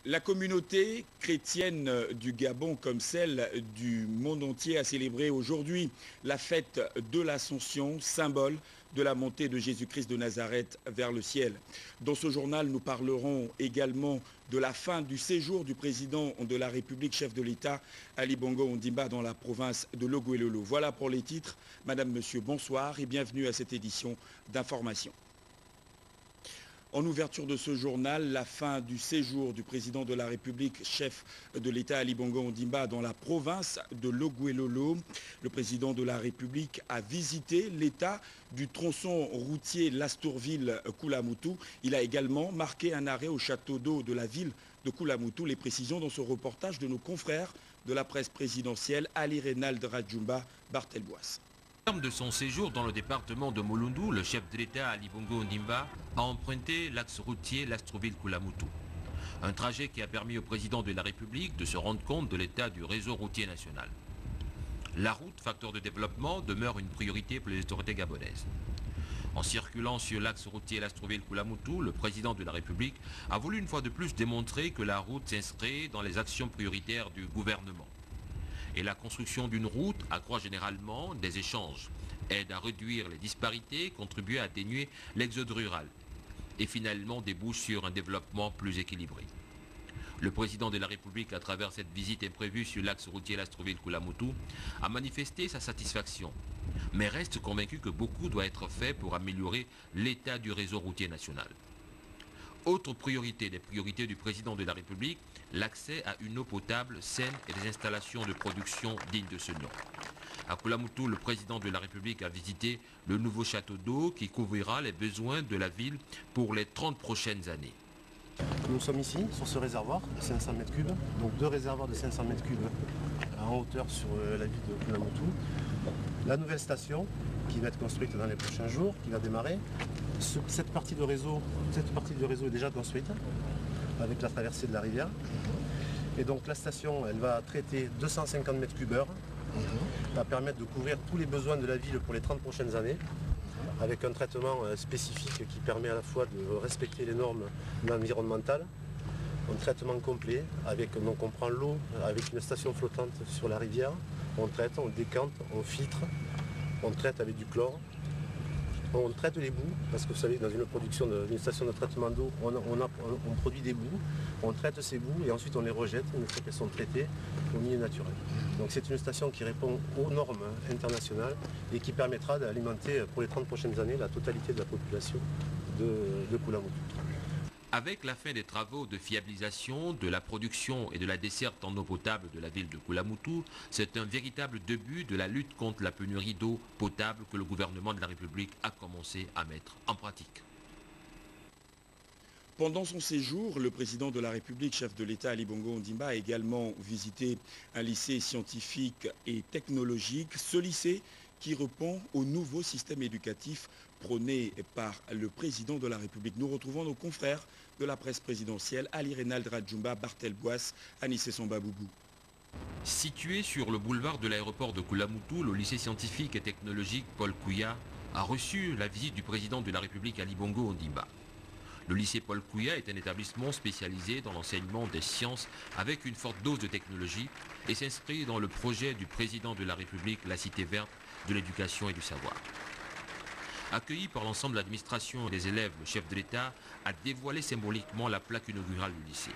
La communauté chrétienne du Gabon, comme celle du monde entier, a célébré aujourd'hui la fête de l'Ascension, symbole de la montée de Jésus-Christ de Nazareth vers le ciel. Dans ce journal, nous parlerons également de la fin du séjour du président de la République, chef de l'État, Ali Bongo Ondimba, dans la province de Logouelolo. Voilà pour les titres. Madame, Monsieur, bonsoir et bienvenue à cette édition d'Information. En ouverture de ce journal, la fin du séjour du président de la République, chef de l'État Ali Bongo Ondimba dans la province de Logouelolo. Le président de la République a visité l'état du tronçon routier Lastourville-Koulamoutou. Il a également marqué un arrêt au château d'eau de la ville de Koulamoutou. Les précisions dans ce reportage de nos confrères de la presse présidentielle, Ali Reynald Radjoumba, Barthelbois. Au terme de son séjour dans le département de Molundu, le chef de l'État Ali Bongo Ondimba a emprunté l'axe routier Lastourville-Koulamoutou. Un trajet qui a permis au président de la République de se rendre compte de l'état du réseau routier national. La route, facteur de développement, demeure une priorité pour les autorités gabonaises. En circulant sur l'axe routier Lastourville-Koulamoutou, le président de la République a voulu une fois de plus démontrer que la route s'inscrit dans les actions prioritaires du gouvernement. Et la construction d'une route accroît généralement des échanges, aide à réduire les disparités, contribue à atténuer l'exode rural et finalement débouche sur un développement plus équilibré. Le président de la République, à travers cette visite imprévue sur l'axe routier Lastourville-Koulamoutou, a manifesté sa satisfaction, mais reste convaincu que beaucoup doit être fait pour améliorer l'état du réseau routier national. Autre priorité des priorités du président de la République, l'accès à une eau potable saine et des installations de production dignes de ce nom. À Koulamoutou, le président de la République a visité le nouveau château d'eau qui couvrira les besoins de la ville pour les 30 prochaines années. Nous sommes ici sur ce réservoir de 500 m3, donc deux réservoirs de 500 m3 en hauteur sur la ville de Koulamoutou. La nouvelle station qui va être construite dans les prochains jours, qui va démarrer. Cette partie du réseau est déjà construite avec la traversée de la rivière. Et donc la station, elle va traiter 250 m3/h, va permettre de couvrir tous les besoins de la ville pour les 30 prochaines années, avec un traitement spécifique qui permet à la fois de respecter les normes environnementales, un traitement complet, donc on prend l'eau avec une station flottante sur la rivière, on traite, on décante, on filtre, on traite avec du chlore. On traite les boues, parce que vous savez, dans une station de traitement d'eau, on produit des boues, on traite ces boues et ensuite on les rejette une fois qu'elles sont traitées au milieu naturel. Donc c'est une station qui répond aux normes internationales et qui permettra d'alimenter pour les 30 prochaines années la totalité de la population de Koulamoutou. Avec la fin des travaux de fiabilisation, de la production et de la desserte en eau potable de la ville de Koulamoutou, c'est un véritable début de la lutte contre la pénurie d'eau potable que le gouvernement de la République a commencé à mettre en pratique. Pendant son séjour, le président de la République, chef de l'État Ali Bongo Ondimba, a également visité un lycée scientifique et technologique. Ce lycée qui répond au nouveau système éducatif prôné par le président de la République. Nous retrouvons nos confrères de la presse présidentielle, Ali Reynald Radjoumba, Barthelbois, Anissé Sombaboubou. Situé sur le boulevard de l'aéroport de Koulamoutou, le lycée scientifique et technologique Paul Kouya a reçu la visite du président de la République Ali Bongo Ondimba. Le lycée Paul Kouya est un établissement spécialisé dans l'enseignement des sciences avec une forte dose de technologie et s'inscrit dans le projet du président de la République, la Cité verte de l'éducation et du savoir. Accueilli par l'ensemble de l'administration et des élèves, le chef de l'État a dévoilé symboliquement la plaque inaugurale du lycée.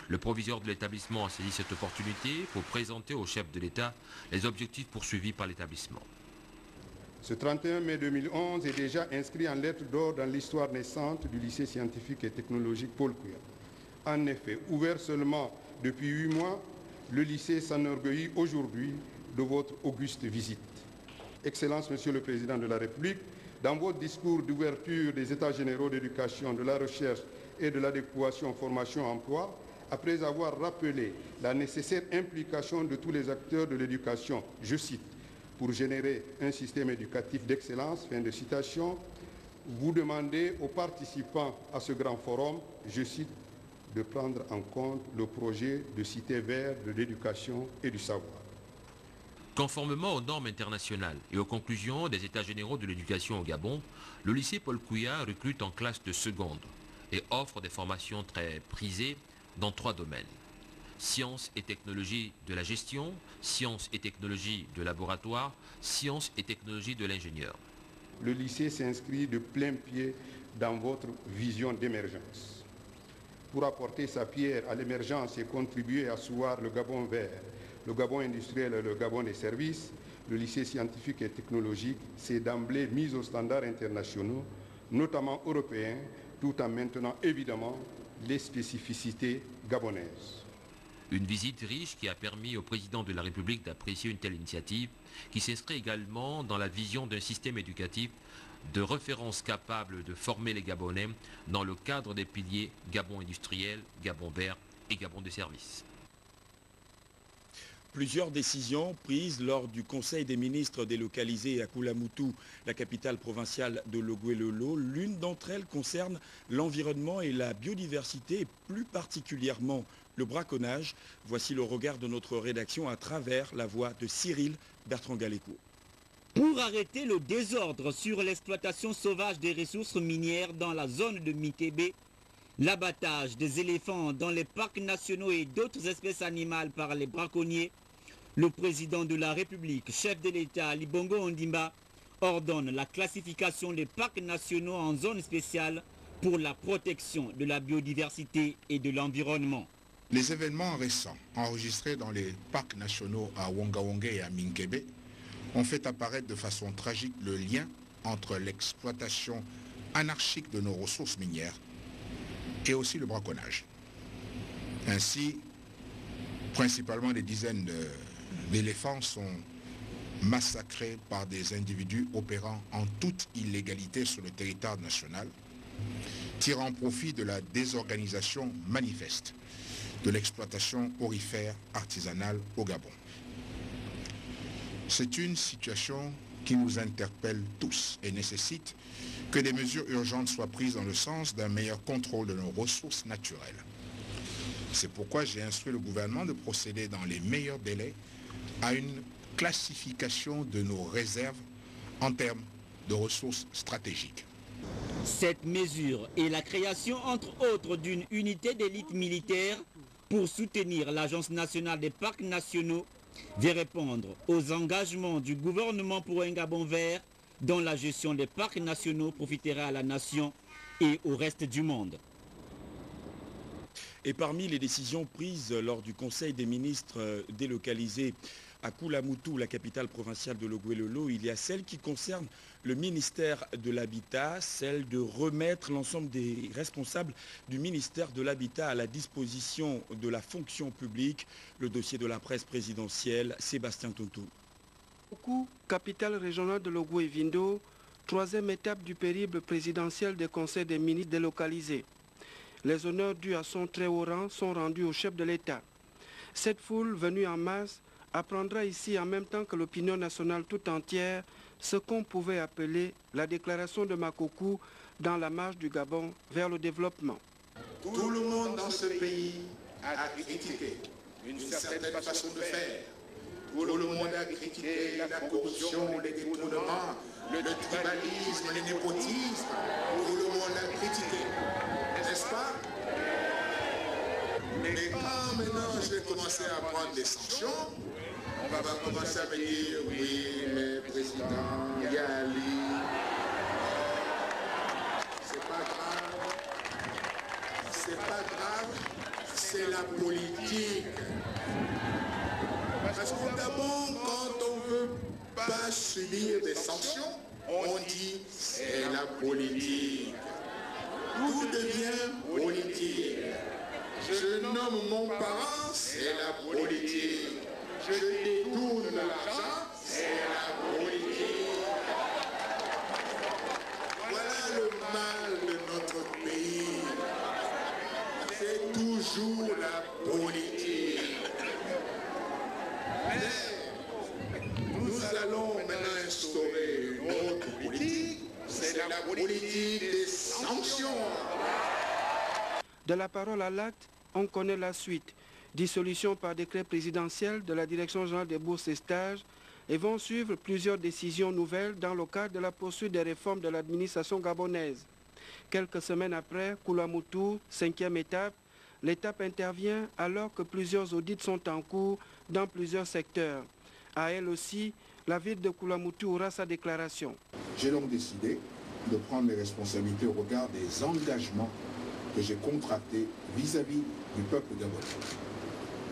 Le proviseur de l'établissement a saisi cette opportunité pour présenter au chef de l'État les objectifs poursuivis par l'établissement. Ce 31 mai 2011 est déjà inscrit en lettres d'or dans l'histoire naissante du lycée scientifique et technologique Paul Kouya. En effet, ouvert seulement depuis 8 mois, le lycée s'enorgueillit aujourd'hui de votre auguste visite. Excellence, Monsieur le Président de la République, dans votre discours d'ouverture des États généraux d'éducation, de la recherche et de l'adéquation formation-emploi, après avoir rappelé la nécessaire implication de tous les acteurs de l'éducation, je cite, pour générer un système éducatif d'excellence, fin de citation, vous demandez aux participants à ce grand forum, je cite, de prendre en compte le projet de cité verte de l'éducation et du savoir. Conformément aux normes internationales et aux conclusions des États généraux de l'éducation au Gabon, le lycée Paul Kouya recrute en classe de seconde et offre des formations très prisées dans 3 domaines. Sciences et technologies de la gestion, sciences et technologies de laboratoire, sciences et technologies de l'ingénieur. Le lycée s'inscrit de plein pied dans votre vision d'émergence. Pour apporter sa pierre à l'émergence et contribuer à asseoir le Gabon vert, le Gabon industriel et le Gabon des services, le lycée scientifique et technologique s'est d'emblée mis aux standards internationaux, notamment européens, tout en maintenant évidemment les spécificités gabonaises. Une visite riche qui a permis au président de la République d'apprécier une telle initiative, qui s'inscrit également dans la vision d'un système éducatif de référence capable de former les Gabonais dans le cadre des piliers Gabon industriel, Gabon vert et Gabon des services. Plusieurs décisions prises lors du Conseil des ministres délocalisé à Koulamoutou, la capitale provinciale de l'Ogooué-Lolo. L'une d'entre elles concerne l'environnement et la biodiversité, et plus particulièrement le braconnage. Voici le regard de notre rédaction à travers la voix de Cyril Bertrand-Galécourt. Pour arrêter le désordre sur l'exploitation sauvage des ressources minières dans la zone de Mikébé, l'abattage des éléphants dans les parcs nationaux et d'autres espèces animales par les braconniers, le président de la République, chef de l'État Ali Bongo Ondimba, ordonne la classification des parcs nationaux en zone spéciale pour la protection de la biodiversité et de l'environnement. Les événements récents enregistrés dans les parcs nationaux à Wonga-Wonga et à Minkébé ont fait apparaître de façon tragique le lien entre l'exploitation anarchique de nos ressources minières et aussi le braconnage. Ainsi, principalement des dizaines d'éléphants sont massacrés par des individus opérant en toute illégalité sur le territoire national, tirant profit de la désorganisation manifeste de l'exploitation aurifère artisanale au Gabon. C'est une situation qui nous interpelle tous et nécessite que des mesures urgentes soient prises dans le sens d'un meilleur contrôle de nos ressources naturelles. C'est pourquoi j'ai instruit le gouvernement de procéder dans les meilleurs délais à une classification de nos réserves en termes de ressources stratégiques. Cette mesure est la création, entre autres, d'une unité d'élite militaire pour soutenir l'Agence nationale des parcs nationaux, va répondre aux engagements du gouvernement pour un Gabon vert dont la gestion des parcs nationaux profitera à la nation et au reste du monde. Et parmi les décisions prises lors du Conseil des ministres délocalisé à Koulamoutou, la capitale provinciale de l'Ogooué-Lolo, il y a celle qui concerne le ministère de l'Habitat, celle de remettre l'ensemble des responsables du ministère de l'Habitat à la disposition de la fonction publique. Le dossier de la presse présidentielle, Sébastien Tontou. Capitale régionale de l'Ogooué-Vindo, troisième étape du périple présidentiel des conseils des ministres délocalisés. Les honneurs dus à son très haut rang sont rendus au chef de l'État. Cette foule venue en masse apprendra ici en même temps que l'opinion nationale tout entière ce qu'on pouvait appeler la déclaration de Makokou dans la marche du Gabon vers le développement. Tout le monde dans ce pays a critiqué une certaine façon de faire. Tout le monde a critiqué la corruption, les détournements, le tribalisme, le népotisme. Tout le monde a critiqué, n'est-ce pas? Mais quand maintenant je vais commencer à prendre des sanctions, on va commencer à me dire oui, mais président, Yali, c'est pas grave, c'est la politique. Parce qu'au Gabon, quand on ne veut pas subir des sanctions, on dit c'est la politique. Tout devient politique. Je nomme mon parent, c'est la politique. Je détourne l'argent, c'est la politique. Voilà le mal de notre pays. C'est toujours la politique. Mais nous allons maintenant instaurer une autre politique. C'est la politique des sanctions. De la parole à l'acte, on connaît la suite. Dissolution par décret présidentiel de la Direction générale des bourses et stages et vont suivre plusieurs décisions nouvelles dans le cadre de la poursuite des réformes de l'administration gabonaise. Quelques semaines après, Koulamoutou, 5e étape, L'étape intervient alors que plusieurs audits sont en cours dans plusieurs secteurs. À elle aussi, la ville de Koulamoutou aura sa déclaration. J'ai donc décidé de prendre les responsabilités au regard des engagements que j'ai contractés vis-à-vis du peuple gabonais,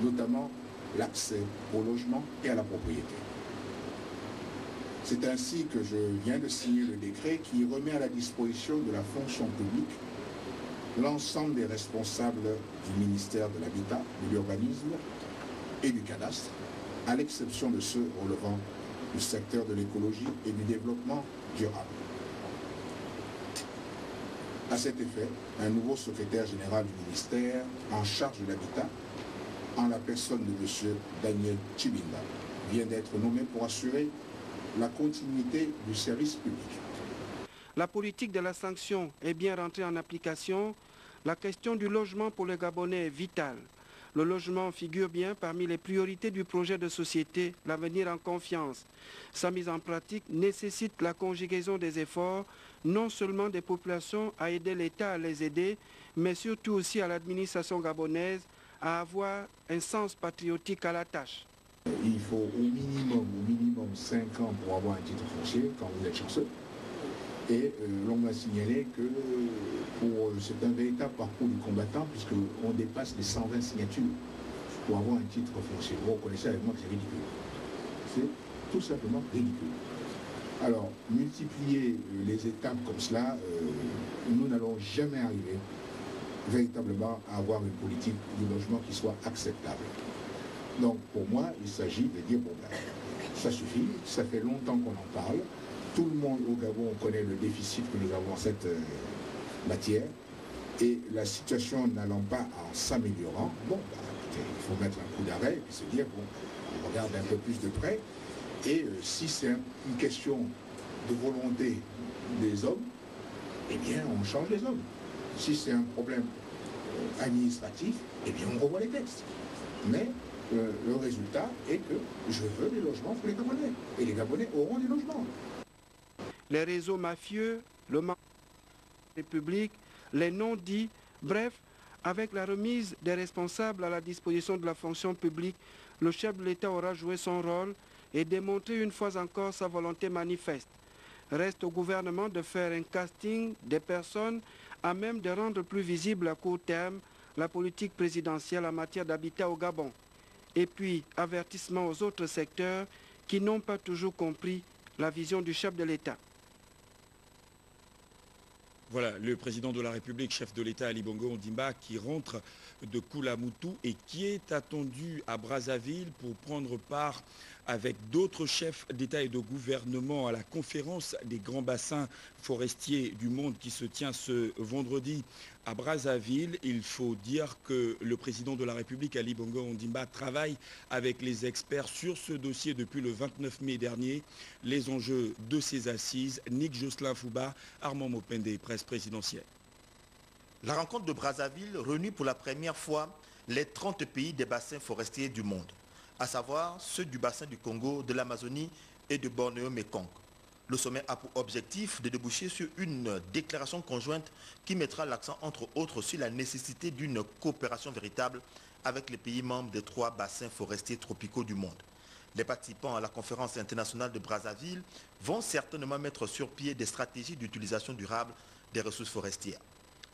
notamment l'accès au logement et à la propriété. C'est ainsi que je viens de signer le décret qui remet à la disposition de la fonction publique l'ensemble des responsables du ministère de l'Habitat, de l'Urbanisme et du Cadastre, à l'exception de ceux relevant du secteur de l'écologie et du développement durable. À cet effet, un nouveau secrétaire général du ministère en charge de l'habitat, en la personne de M. Daniel Chibinda, vient d'être nommé pour assurer la continuité du service public. La politique de la sanction est bien rentrée en application. La question du logement pour les Gabonais est vitale. Le logement figure bien parmi les priorités du projet de société, l'avenir en confiance. Sa mise en pratique nécessite la conjugaison des efforts, non seulement des populations à aider l'État à les aider, mais surtout aussi à l'administration gabonaise à avoir un sens patriotique à la tâche. Il faut au minimum 5 ans pour avoir un titre foncier quand vous êtes chanceux. Et l'on m'a signalé que c'est un véritable parcours du combattant puisqu'on dépasse les 120 signatures pour avoir un titre foncier. Vous reconnaissez avec moi que c'est ridicule. C'est tout simplement ridicule. Alors, multiplier les étapes comme cela, nous n'allons jamais arriver véritablement à avoir une politique du logement qui soit acceptable. Donc, pour moi, il s'agit de dire, bon, ben, ça suffit, ça fait longtemps qu'on en parle. Tout le monde au Gabon connaît le déficit que nous avons en cette matière. Et la situation n'allant pas en s'améliorant, bon, bah, écoutez, il faut mettre un coup d'arrêt et se dire, bon, on regarde un peu plus de près. Et si c'est une question de volonté des hommes, eh bien, on change les hommes. Si c'est un problème administratif, eh bien, on revoit les textes. Mais le résultat est que je veux des logements pour les Gabonais. Et les Gabonais auront des logements. Les réseaux mafieux, le manque de la République, les non-dits, bref, avec la remise des responsables à la disposition de la fonction publique, le chef de l'État aura joué son rôle et démontré une fois encore sa volonté manifeste. Reste au gouvernement de faire un casting des personnes à même de rendre plus visible à court terme la politique présidentielle en matière d'habitat au Gabon. Et puis, avertissement aux autres secteurs qui n'ont pas toujours compris la vision du chef de l'État. Voilà, le président de la République, chef de l'État Ali Bongo Ondimba, qui rentre de Koulamoutou et qui est attendu à Brazzaville pour prendre part avec d'autres chefs d'État et de gouvernement à la conférence des grands bassins forestiers du monde qui se tient ce vendredi à Brazzaville. Il faut dire que le président de la République, Ali Bongo Ondimba, travaille avec les experts sur ce dossier depuis le 29 mai dernier. Les enjeux de ces assises, Nick Jocelyn Fouba, Armand Mopende, presse présidentielle. La rencontre de Brazzaville réunit pour la première fois les 30 pays des bassins forestiers du monde, à savoir ceux du bassin du Congo, de l'Amazonie et de Bornéo-Mékong. Le sommet a pour objectif de déboucher sur une déclaration conjointe qui mettra l'accent entre autres sur la nécessité d'une coopération véritable avec les pays membres des 3 bassins forestiers tropicaux du monde. Les participants à la conférence internationale de Brazzaville vont certainement mettre sur pied des stratégies d'utilisation durable des ressources forestières.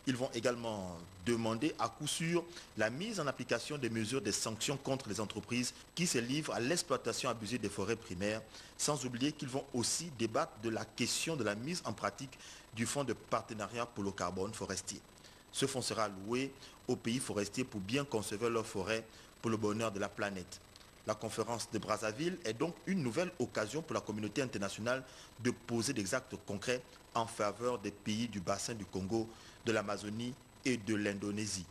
Ils vont également demander à coup sûr la mise en application des mesures de sanctions contre les entreprises qui se livrent à l'exploitation abusée des forêts primaires, sans oublier qu'ils vont aussi débattre de la question de la mise en pratique du fonds de partenariat pour le carbone forestier. Ce fonds sera alloué aux pays forestiers pour bien conserver leurs forêts pour le bonheur de la planète. La conférence de Brazzaville est donc une nouvelle occasion pour la communauté internationale de poser des actes concrets en faveur des pays du bassin du Congo, de l'Amazonie et de l'Indonésie.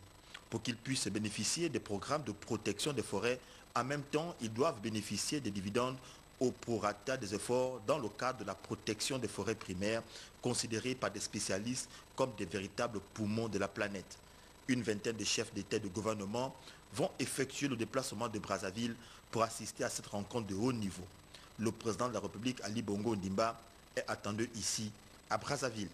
Pour qu'ils puissent bénéficier des programmes de protection des forêts, en même temps, ils doivent bénéficier des dividendes au prorata des efforts dans le cadre de la protection des forêts primaires, considérées par des spécialistes comme des véritables poumons de la planète. Une vingtaine de chefs d'État et de gouvernement vont effectuer le déplacement de Brazzaville pour assister à cette rencontre de haut niveau. Le président de la République, Ali Bongo Ondimba, est attendu ici, à Brazzaville.